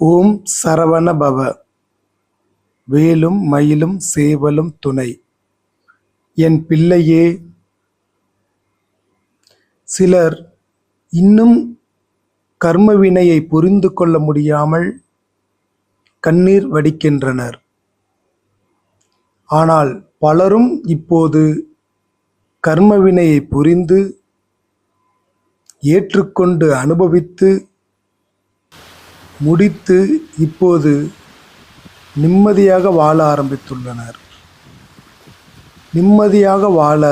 ஓம் சரவண பவ. வேலும் மயிலும் சேவலும் துணை. என் பிள்ளையே, சிலர் இன்னும் கர்மவினையை புரிந்து கொள்ள முடியாமல் கண்ணீர் வடிக்கின்றனர். ஆனால் பலரும் இப்போது கர்மவினையை புரிந்து ஏற்றுக்கொண்டு அனுபவித்து முடித்து இப்போது நிம்மதியாக வாழ ஆரம்பித்துள்ளனர். நிம்மதியாக வாழ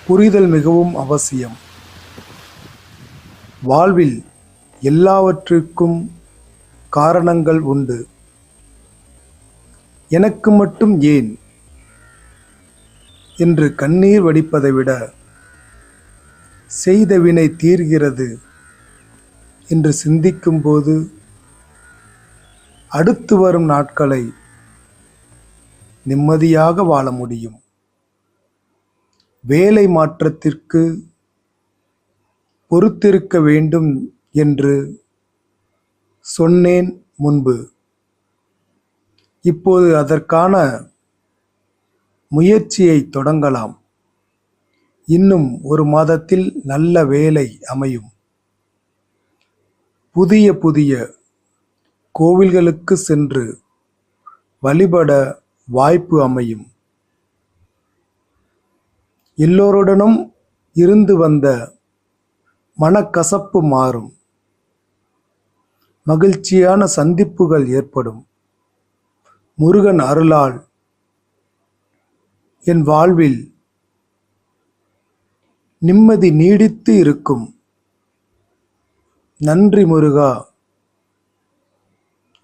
புரிதல் மிகவும் அவசியம். வாழ்வில் எல்லாவற்றிற்கும் காரணங்கள் உண்டு. எனக்கு மட்டும் ஏன் என்று கண்ணீர் வடிப்பதை விட செய்த வினை தீர்கிறது என்று சிந்திக்கும்போது அடுத்து வரும் நாட்களை நிம்மதியாக வாழ முடியும். வேலை மாற்றத்திற்கு பொறுத்திருக்க வேண்டும் என்று சொன்னேன் முன்பு. இப்போது அதற்கான முயற்சியை தொடங்கலாம். இன்னும் ஒரு மாதத்தில் நல்ல வேலை அமையும். புதிய புதிய கோவில்களுக்கு சென்று வழிபட வாய்ப்பு அமையும். எல்லோருடனும் இருந்து வந்த மனக்கசப்பு மாறும். மகிழ்ச்சியான சந்திப்புகள் ஏற்படும். முருகன் அருளால் என் வாழ்வில் நிம்மதி நீடித்து இருக்கும். நன்றி முருகா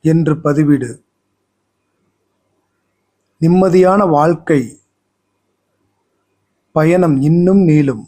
என்று பதிவிடு. நிம்மதியான வாழ்க்கை பயணம் இன்னும் நீளும்.